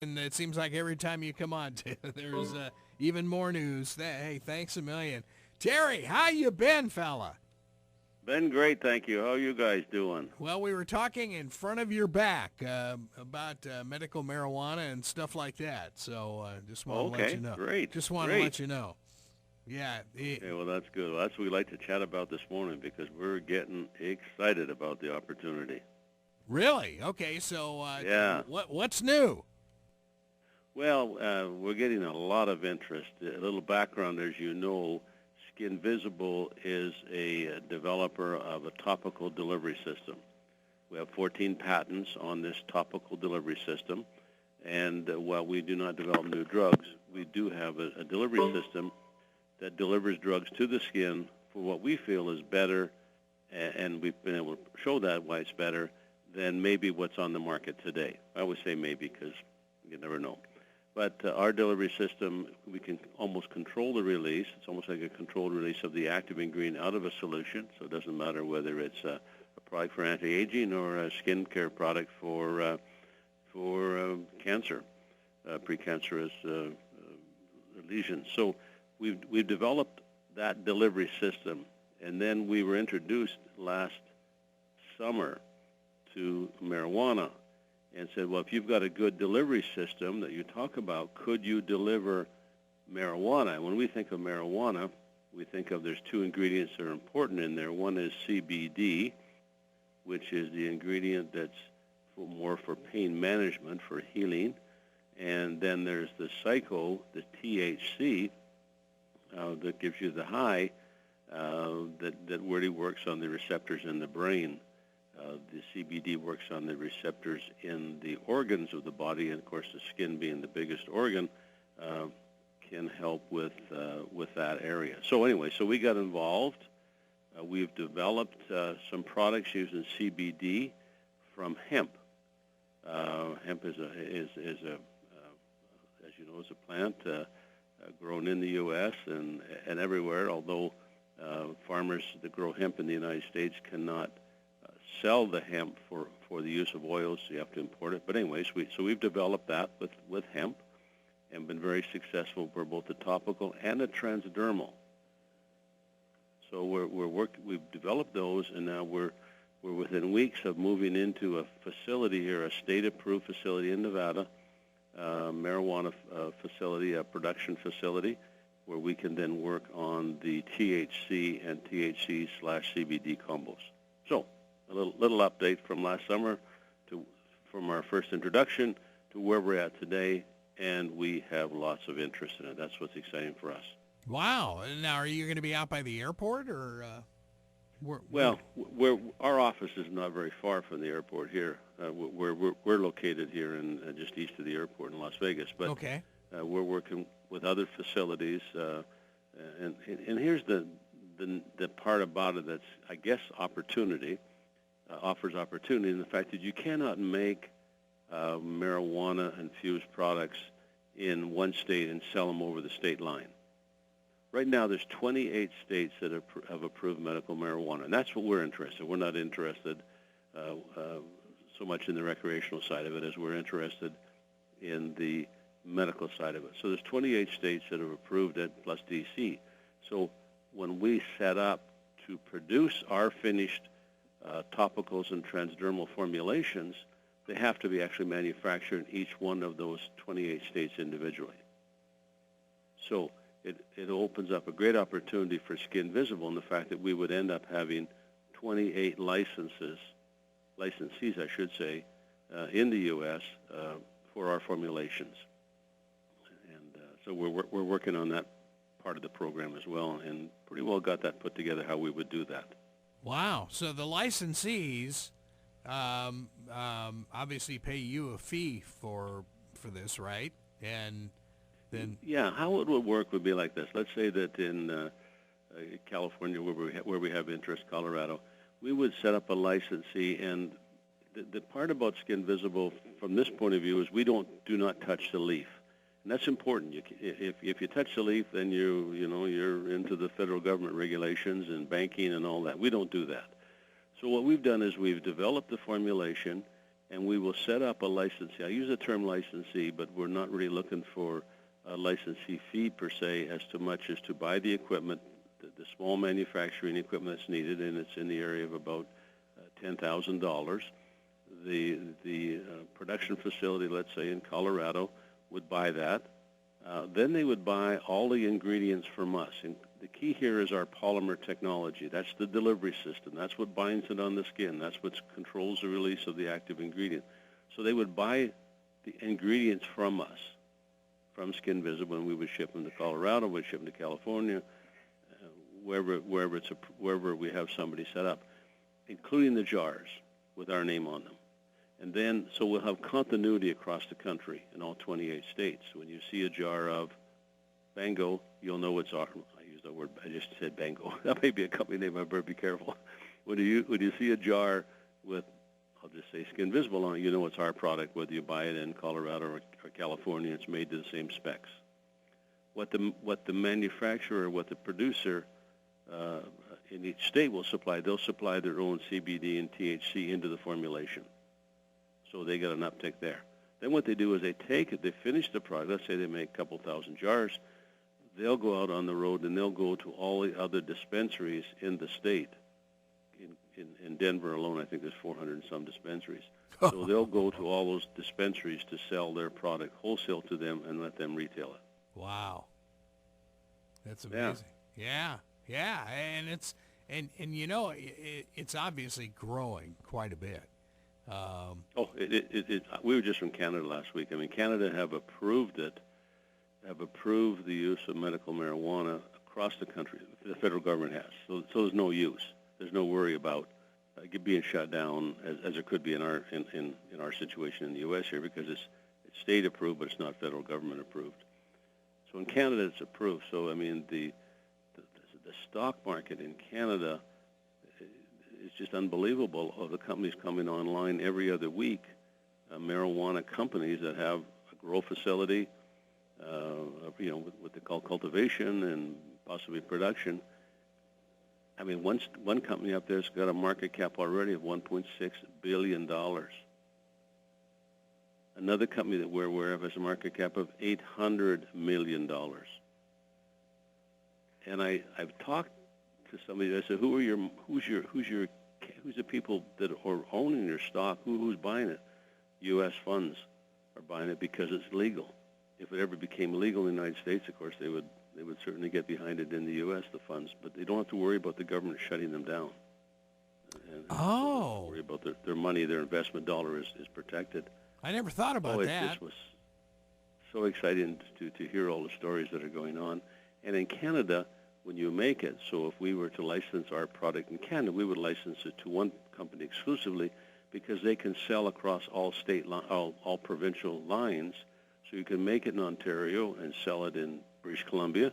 And it seems like every time you come on, there's even more news. Hey, thanks a million. Terry, how you been, fella? Been great, thank you. How are you guys doing? Well, we were talking in front of your back about medical marijuana and stuff like that. So just want to let you Okay, know. great, Just want to great. let you know. Yeah. Okay, well that's good. Well, that's what we like to chat about this morning because we're getting excited about the opportunity. Really? Okay. So Yeah. what's new? Well, we're getting a lot of interest. A little background, as you know, Skinvisible is a developer of a topical delivery system. We have 14 patents on this topical delivery system, and while we do not develop new drugs, we do have a delivery system that delivers drugs to the skin for what we feel is better, and we've been able to show that why it's better than maybe what's on the market today. I always say maybe because you never know. But our delivery system, we can almost control the release. It's almost like a controlled release of the active ingredient out of a solution, so it doesn't matter whether it's a product for anti-aging or a skincare product for cancer, precancerous lesions. So we've developed that delivery system, and then we were introduced last summer to marijuana and said, well, if you've got a good delivery system that you talk about, could you deliver marijuana? And when we think of marijuana, we think of there's two ingredients that are important in there. One is CBD, which is the ingredient that's more for pain management, for healing. And then there's the psycho, the THC, that gives you the high, that really works on the receptors in the brain. The CBD works on the receptors in the organs of the body, and of course the skin being the biggest organ, can help with that area. So anyway, so we got involved. We've developed some products using CBD from hemp. Hemp is as you know, is a plant grown in the U.S. and everywhere. Although farmers that grow hemp in the United States cannot sell the hemp for the use of oils, so you have to import it. But anyways, we've developed that with hemp and been very successful for both the topical and the transdermal. So we've developed those, and now we're within weeks of moving into a facility here, a state-approved facility in Nevada, marijuana facility, a production facility, where we can then work on the THC and THC/CBD combos. So a little update from last summer from our first introduction to where we're at today, and we have lots of interest in it. That's what's exciting for us. Wow. Now, are you going to be out by the airport, or? Our office is not very far from the airport here. We're located here in just east of the airport in Las Vegas, but okay. We're working with other facilities, and here's the part about it that's, I guess, offers opportunity in the fact that you cannot make marijuana-infused products in one state and sell them over the state line. Right now, there's 28 states that have approved medical marijuana, and that's what we're interested in. We're not interested so much in the recreational side of it as we're interested in the medical side of it. So there's 28 states that have approved it, plus D.C. So when we set up to produce our finished topicals and transdermal formulations, they have to be actually manufactured in each one of those 28 states individually. So it opens up a great opportunity for Skinvisible in the fact that we would end up having 28 licensees, I should say, in the U.S. For our formulations. And so we're working on that part of the program as well, and pretty well got that put together how we would do that. Wow. So the licensees obviously pay you a fee for this, right? And then how it would work would be like this. Let's say that in California, where we have interest, Colorado, we would set up a licensee, and the part about Skinvisible from this point of view is we do not touch the leaf. And that's important. If you touch the leaf, then you're into the federal government regulations and banking and all that. We don't do that. So what we've done is we've developed the formulation, and we will set up a licensee. I use the term licensee, but we're not really looking for a licensee fee per se as to much as to buy the equipment, the small manufacturing equipment that's needed, and it's in the area of about $10,000. The production facility, let's say in Colorado, would buy that. Then they would buy all the ingredients from us. And the key here is our polymer technology. That's the delivery system. That's what binds it on the skin. That's what controls the release of the active ingredient. So they would buy the ingredients from us, from Skinvisible, and we would ship them to Colorado, we'd ship them to California, wherever we have somebody set up, including the jars with our name on them. And then, so we'll have continuity across the country in all 28 states. When you see a jar of Bango, you'll know it's our, I use that word, I just said Bango. That may be a company name, I better be careful. When you see a jar with, I'll just say Skinvisible on it, you know it's our product, whether you buy it in Colorado or California, it's made to the same specs. What the manufacturer, what the producer in each state will supply, they'll supply their own CBD and THC into the formulation. So they get an uptick there. Then what they do is they take it, they finish the product. Let's say they make a couple thousand jars. They'll go out on the road and they'll go to all the other dispensaries in the state. In Denver alone, I think there's 400 and some dispensaries. So they'll go to all those dispensaries to sell their product wholesale to them and let them retail it. Wow. That's amazing. Yeah. And it's, and you know, it's obviously growing quite a bit. We were just from Canada last week. I mean, Canada have approved the use of medical marijuana across the country. The federal government has. So there's no use. There's no worry about being shut down as there could be in our situation in the U.S. here, because it's state approved, but it's not federal government approved. So in Canada, it's approved. So I mean, the stock market in Canada, it's just unbelievable of the companies coming online every other week, marijuana companies that have a grow facility, what they call cultivation and possibly production. I mean, one company up there's got a market cap already of $1.6 billion. Another company that we're aware of has a market cap of $800 million. And I've talked to somebody. I said, who's the people that are owning your stock? Who's buying it? U.S. funds are buying it because it's legal. If it ever became legal in the United States, of course, they would certainly get behind it in the U.S. the funds, but they don't have to worry about the government shutting them down. And they don't have to worry about their money, their investment dollar is protected. I never thought about that. It just was so exciting to hear all the stories that are going on. And in Canada, when you make it, so if we were to license our product in Canada, we would license it to one company exclusively, because they can sell across all all provincial lines. So you can make it in Ontario and sell it in British Columbia,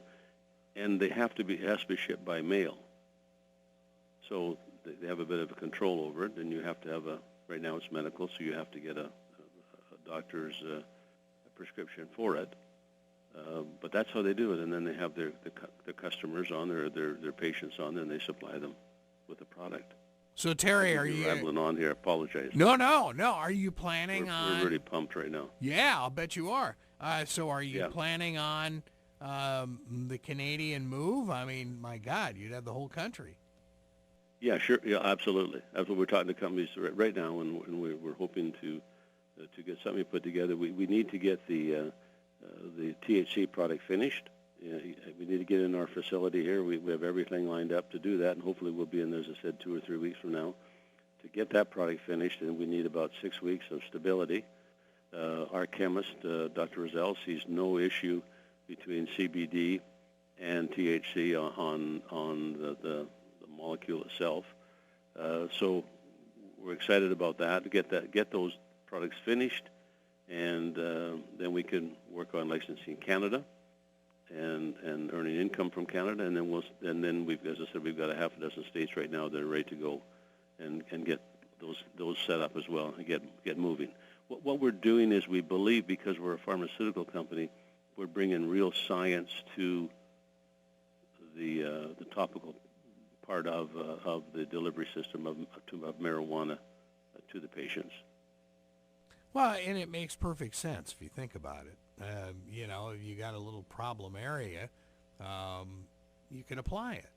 and it has to be shipped by mail. So they have a bit of a control over it, and you have to have right now it's medical, so you have to get a doctor's prescription for it. But that's how they do it, and then they have their customers on their patients on there, and they supply them with the product. So Terry, are you rambling on here? I apologize. No. Are you planning on? We're really pumped right now. Yeah, I'll bet you are. So are you planning on the Canadian move? I mean, my God, you'd have the whole country. Yeah, sure. Yeah, absolutely. That's what we're talking to companies right now, and we're hoping to get something put together. We need to get the THC product finished. We need to get in our facility here. We have everything lined up to do that, and hopefully we'll be in there, as I said, 2 or 3 weeks from now to get that product finished, and we need about 6 weeks of stability. Our chemist, Dr. Rizal, sees no issue between CBD and THC on the molecule itself. So we're excited about that, to get those products finished, and then we can work on licensing Canada and earning income from Canada, and then we've, as I said, we've got a half a dozen states right now that are ready to go and get those set up as well and get moving. What we're doing is, we believe, because we're a pharmaceutical company, we're bringing real science to the topical part of the delivery system of marijuana to the patients. Well, and it makes perfect sense if you think about it. You know, if you got a little problem area, you can apply it.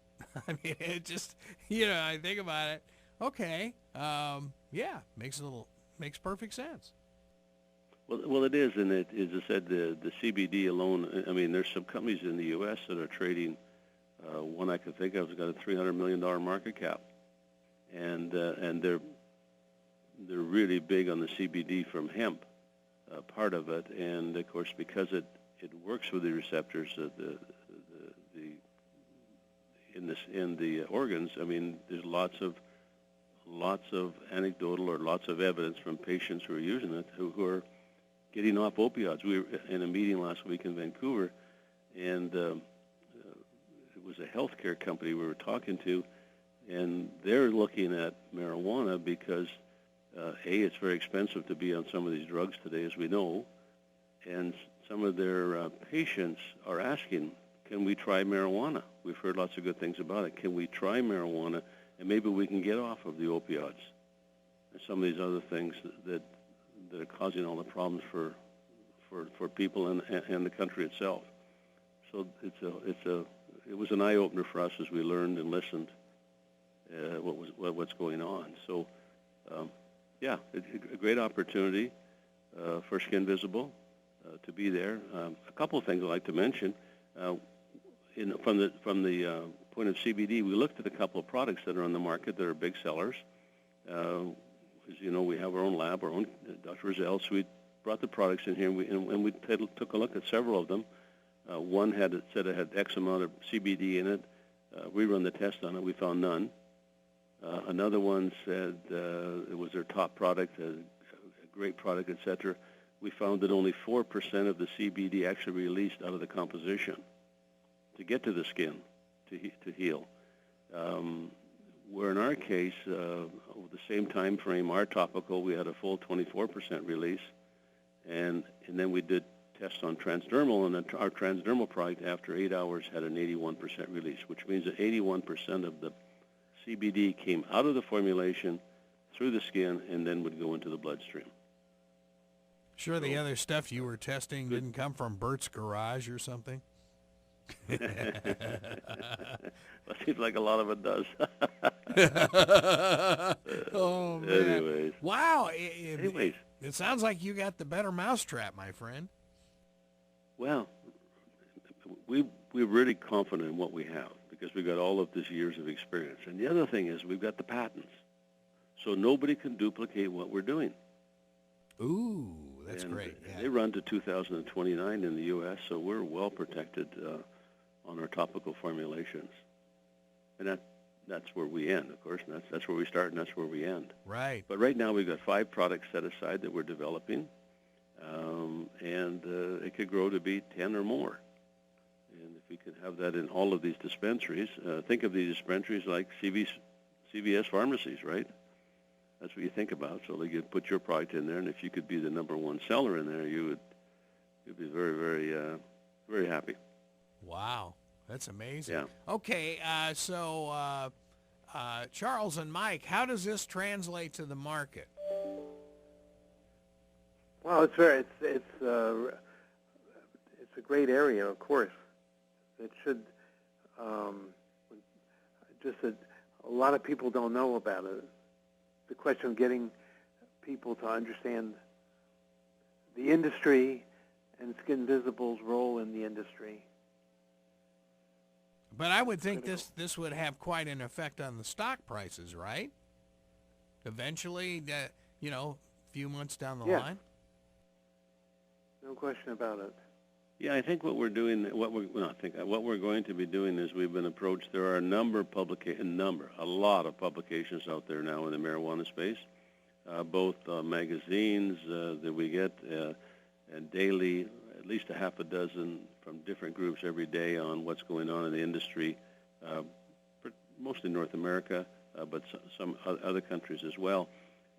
I mean, it just, you know, I think about it. Okay, yeah, makes perfect sense. Well, it is, and as I said, the CBD alone. I mean, there's some companies in the U.S. that are trading. One I could think of has got a $300 million market cap, and they're really big on the CBD from hemp part of it, and of course because it works with the receptors in the organs. I mean, there's lots of anecdotal or lots of evidence from patients who are using it who are getting off opioids. We were in a meeting last week in Vancouver, and it was a healthcare company we were talking to, and they're looking at marijuana because it's very expensive to be on some of these drugs today, as we know, and some of their patients are asking, can we try marijuana? We've heard lots of good things about it. Can we try marijuana, and maybe we can get off of the opioids and some of these other things that are causing all the problems for people and the country itself. So it was an eye opener for us as we learned and listened what's going on. So yeah, a great opportunity for Skinvisible to be there. A couple of things I'd like to mention. From the point of CBD, we looked at a couple of products that are on the market that are big sellers. As you know, we have our own lab, our own Dr. Rizal, so we brought the products in here, and we took a look at several of them. One said it had X amount of CBD in it. We run the test on it. We found none. Another one said it was their top product, a great product, etc. We found that only 4% of the CBD actually released out of the composition to get to the skin to heal. Where in our case, over the same time frame, our topical, we had a full 24% release, and then we did tests on transdermal, and our transdermal product after 8 hours had an 81% release, which means that 81% of the CBD came out of the formulation through the skin and then would go into the bloodstream. Sure, the other stuff you were testing didn't come from Bert's garage or something? Well, it seems like a lot of it does. Oh, man. Anyways. Wow. It sounds like you got the better mousetrap, my friend. Well, we're really confident in what we have because we've got all of these years of experience. And the other thing is we've got the patents. So nobody can duplicate what we're doing. Ooh, that's great. Yeah. They run to 2029 in the U.S., so we're well protected on our topical formulations. And that's where we end, of course, and that's where we start and that's where we end. Right. But right now we've got 5 products set aside that we're developing, and it could grow to be 10 or more. And if we could have that in all of these dispensaries, think of these dispensaries like CVS pharmacies, right? That's what you think about. So they could put your product in there, and if you could be the number one seller in there, you'd be very, very, very happy. Wow, that's amazing. Yeah. Okay, so Charles and Mike, how does this translate to the market? Well, it's a great area, of course. It should just that a lot of people don't know about it. The question of getting people to understand the industry and Skinvisible's role in the industry. But I would think this would have quite an effect on the stock prices, right? Eventually, a few months down the line. No question about it. Yeah, I think what we're doing, what we're going to be doing is we've been approached. There are a lot of publications out there now in the marijuana space, both magazines that we get, and daily, at least a half a dozen from different groups every day on what's going on in the industry, mostly North America, but some other countries as well.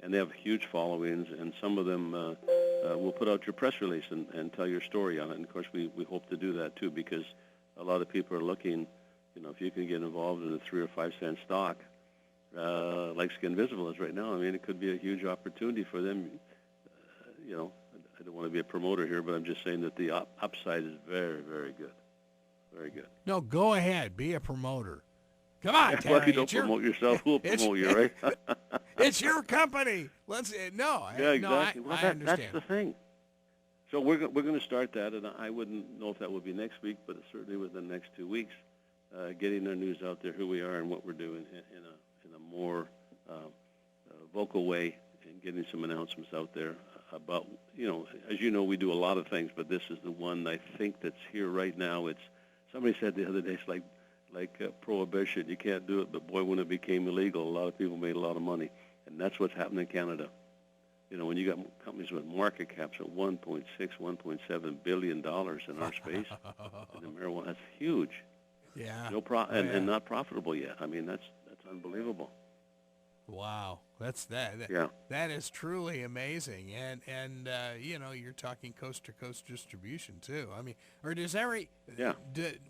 And they have huge followings, and some of them will put out your press release and tell your story on it. And, of course, we hope to do that, too, because a lot of people are looking, if you can get involved in a 3 or 5 cent stock, like Skinvisible is right now, I mean, it could be a huge opportunity for them. I don't want to be a promoter here, but I'm just saying that the upside is very, very good. Very good. No, go ahead. Be a promoter. Come on, Terry. Well, if you don't promote yourself, who'll promote you, right? It's your company. Let's no. Yeah, exactly. I understand. That's the thing. So we're going to start that, and I wouldn't know if that would be next week, but certainly within the next 2 weeks, getting our news out there, who we are and what we're doing in a more vocal way, and getting some announcements out there about, as you know, we do a lot of things, but this is the one I think that's here right now. Somebody said the other day, it's like prohibition. You can't do it, but boy, when it became illegal, a lot of people made a lot of money, and that's what's happening in Canada. When you got companies with market caps at $1.6, $1.7 billion in our space, and the marijuana, that's huge. Yeah. And not profitable yet. I mean, that's unbelievable. Wow, that's that. Yeah. That is truly amazing, and you're talking coast to coast distribution too. I mean, or does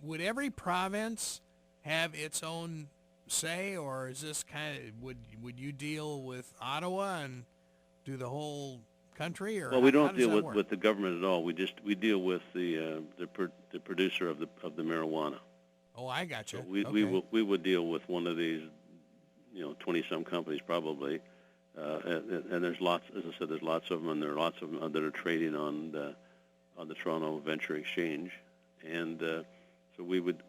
would every province have its own say, or is this kind of would you deal with Ottawa and do the whole country, or well, we don't how does deal that with the government at all. We deal with the producer of the marijuana. Oh, I got you. So we would deal with one of these, 20-some companies probably, and there's lots. As I said, there's lots of them, and there are lots of them that are trading on the Toronto Venture Exchange, and so we would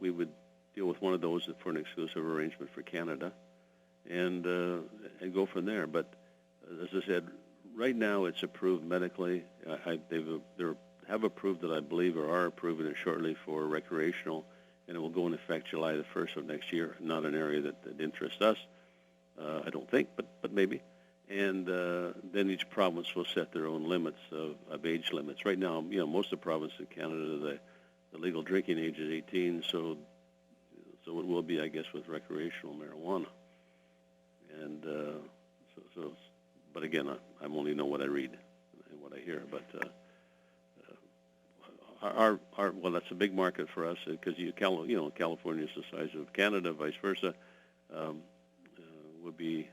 deal with one of those for an exclusive arrangement for Canada, and go from there. But as I said, right now it's approved medically. They have approved it, I believe, or are approving it shortly for recreational, and it will go in effect July the 1st of next year. Not an area that interests us, I don't think, but maybe. And then each province will set their own limits of age limits. Right now, most of the provinces in Canada, the legal drinking age is 18, so it will be, I guess, with recreational marijuana. And but again, I only know what I read and what I hear. But well, that's a big market for us because California is the size of Canada, vice versa. We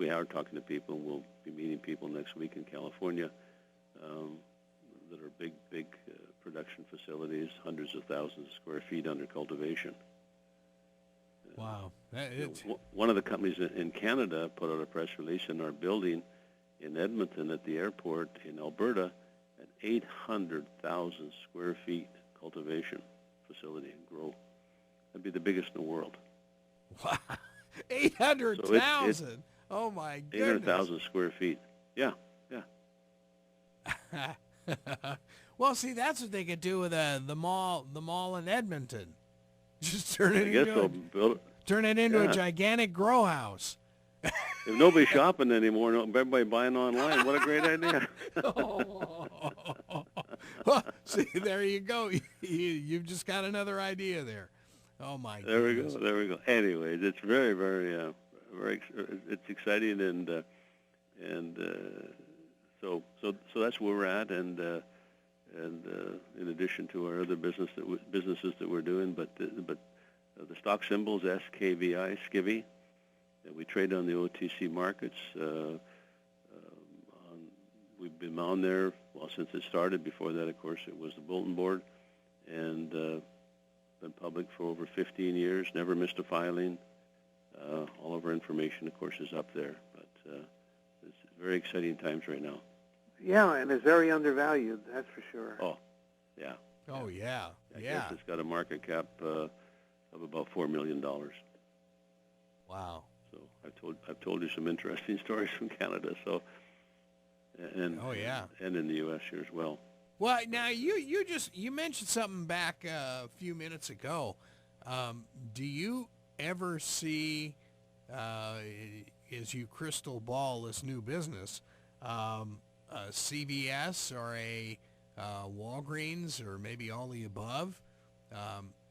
are talking to people, and we'll be meeting people next week in California that are big production facilities, hundreds of thousands of square feet under cultivation. Wow. One of the companies in Canada put out a press release in our building in Edmonton at the airport in Alberta, an 800,000 square feet cultivation facility and grow. That'd be the biggest in the world. Wow. 800,000. Oh my goodness. 800,000 square feet. Yeah. Well, see, that's what they could do with the mall in Edmonton. Just turn it into a gigantic grow house. If nobody's shopping anymore, everybody buying online. What a great idea. Well, see, there you go. You've just got another idea there. Oh my goodness. There we go. Anyways, it's very, very, it's exciting, and so that's where we're at, and in addition to our other businesses that we're doing, but the stock symbol is SKVI, SKVI. We trade on the OTC markets. We've been on there, since it started. Before that, of course, it was the bulletin board, and been public for over 15 years, never missed a filing. All of our information, of course, is up there. But it's very exciting times right now. Yeah, and it's very undervalued, that's for sure. Oh, yeah. Oh, yeah. I guess it's got a market cap of about $4 million. Wow. So I've told you some interesting stories from Canada. So, and and in the U.S. here as well. Well, now you mentioned something back a few minutes ago. Do you ever see, as you crystal ball this new business, a CVS or a Walgreens or maybe all the above,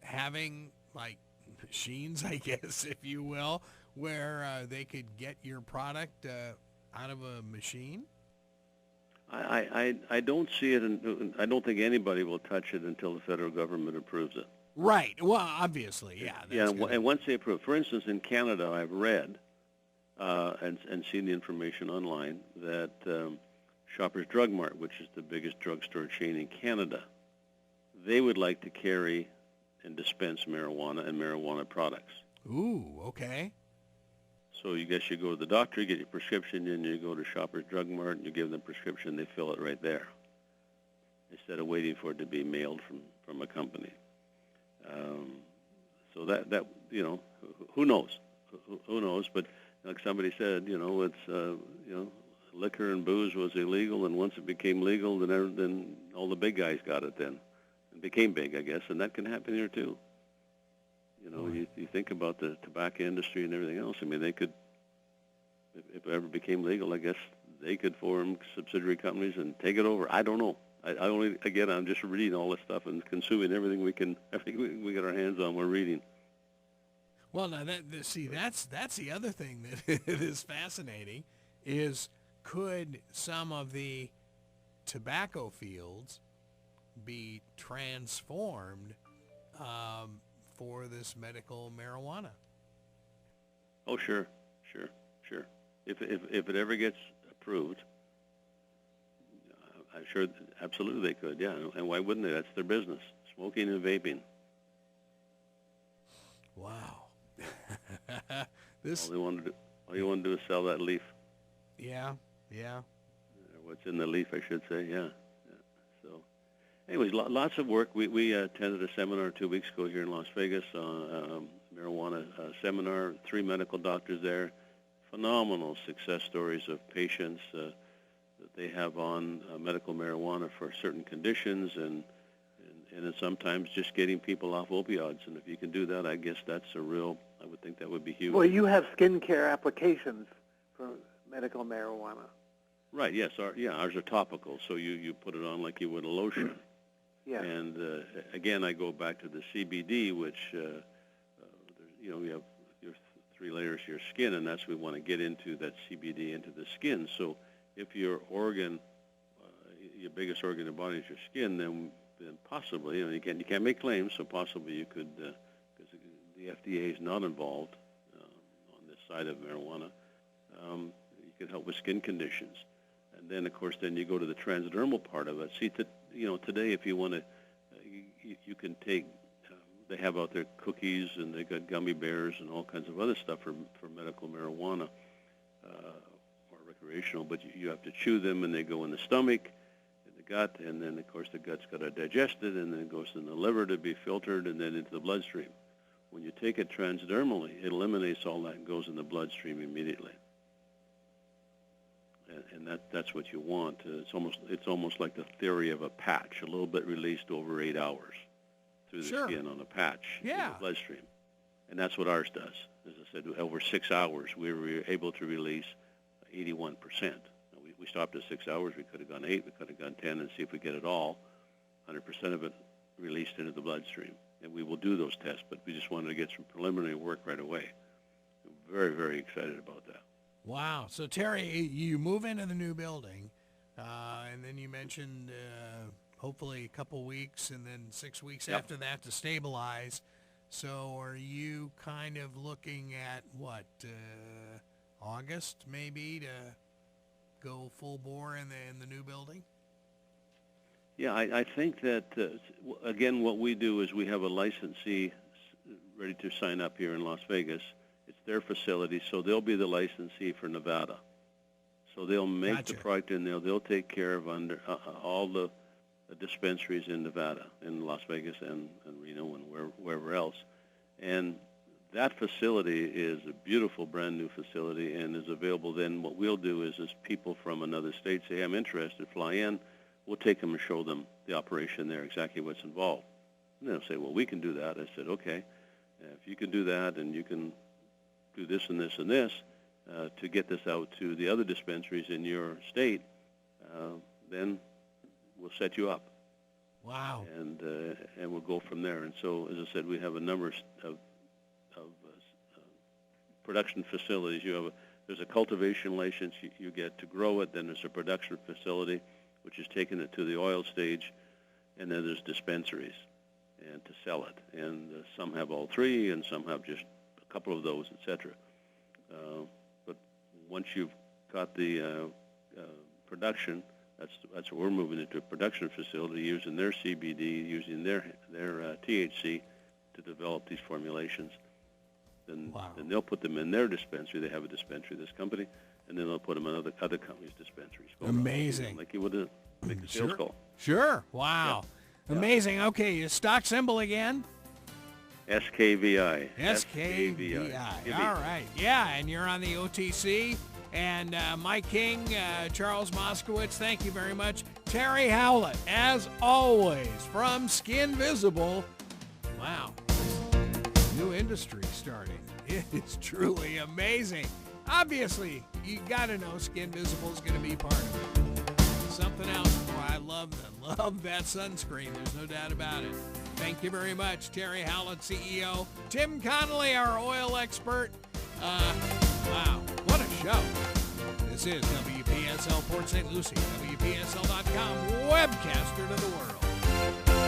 having like machines, I guess, if you will, where they could get your product out of a machine? I don't see it, and I don't think anybody will touch it until the federal government approves it. Right. Well, obviously, yeah. And once they approve, for instance, in Canada, I've read and seen the information online that Shoppers Drug Mart, which is the biggest drugstore chain in Canada. They would like to carry and dispense marijuana and marijuana products. Ooh, okay. So you guess you go to the doctor, get your prescription, and you go to Shoppers Drug Mart, and you give them the prescription, they fill it right there, instead of waiting for it to be mailed from a company. So that you know, who knows? Who knows? But like somebody said, you know, it's you know, liquor and booze was illegal, and once it became legal, then all the big guys got it then. It became big, I guess, and that can happen here too. You know, you think about the tobacco industry and everything else. I mean, they could, if it ever became legal, I guess they could form subsidiary companies and take it over. I don't know. I only, again, I'm just reading all this stuff and consuming everything we get our hands on. We're reading. Well, now that's the other thing that is fascinating is could some of the tobacco fields be transformed for this medical marijuana? Oh, sure. If it ever gets approved, I'm sure, absolutely they could, yeah. And why wouldn't they? That's their business, smoking and vaping. Wow. All you want to do is sell that leaf. Yeah. Or what's in the leaf, I should say, yeah. So, anyways, lots of work. We attended a seminar 2 weeks ago here in Las Vegas, marijuana seminar, 3 medical doctors there. Phenomenal success stories of patients that they have on medical marijuana for certain conditions, and sometimes just getting people off opioids. And if you can do that, I guess that's I would think that would be huge. Well, you have skincare applications for medical marijuana. Right, yes. Ours are topical, so you put it on like you would a lotion. Yeah. And again, I go back to the CBD, which, you know, we have your 3 layers of your skin, and that's we want to get into that CBD into the skin. So if your organ, your biggest organ in the body is your skin, then possibly, you know, you can't make claims, so possibly you could, because the FDA is not involved on this side of marijuana, you could help with skin conditions. And then, of course, then you go to the transdermal part of it. See, you know, today if you want to, you can take, they have out there cookies, and they got gummy bears and all kinds of other stuff for medical marijuana or recreational, but you have to chew them, and they go in the stomach, gut, and then of course the gut's got to digest it, and then it goes in the liver to be filtered, and then into the bloodstream. When you take it transdermally, it eliminates all that and goes in the bloodstream immediately. And that's what you want. It's almost like the theory of a patch, a little bit released over 8 hours through the skin on a patch in the bloodstream. And that's what ours does. As I said, over 6 hours, we were able to release 81%. We stopped at 6 hours. We could have gone 8. We could have gone 10 and see if we get it all. 100% of it released into the bloodstream. And we will do those tests, but we just wanted to get some preliminary work right away. I'm very, very excited about that. Wow. So, Terry, you move into the new building, and then you mentioned hopefully a couple weeks and then 6 weeks after that to stabilize. So are you kind of looking at, what, August maybe to go full bore in the new building? Yeah, I think that, again, what we do is we have a licensee ready to sign up here in Las Vegas. It's their facility, so they'll be the licensee for Nevada. So they'll make the product, and they'll take care of all the dispensaries in Nevada, in Las Vegas and Reno and wherever else. And that facility is a beautiful, brand-new facility and is available. Then what we'll do is people from another state say, I'm interested, fly in. We'll take them and show them the operation there, exactly what's involved. And they'll say, well, we can do that. I said, okay, if you can do that and you can do this and this and this to get this out to the other dispensaries in your state, then we'll set you up. Wow. And we'll go from there. And so, as I said, we have a number of production facilities. There's a cultivation license you get to grow it. Then there's a production facility, which is taking it to the oil stage, and then there's dispensaries and to sell it. And some have all three, and some have just a couple of those, etc. But once you've got the production, That's what we're moving into a production facility using their CBD, using their THC to develop these formulations. Then they'll put them in their dispensary. They have a dispensary, this company, and then they'll put them in other companies' dispensaries. Amazing. Like you would make a sales call. Sure. Wow. Yeah. Amazing. Okay, your stock symbol again? SKVI. SKVI. All right. Yeah, and you're on the OTC. And Mike King, Charles Moskowitz, thank you very much. Terry Howlett, as always, from Skinvisible. Wow. New industry starting. It is truly amazing. Obviously, you got to know Skinvisible is going to be part of it. Something else. Oh, I love that sunscreen. There's no doubt about it. Thank you very much, Terry Howlett, CEO. Tim Connolly, our oil expert. Wow, what a show. This is WPSL Port St. Lucie, WPSL.com, webcaster to the world.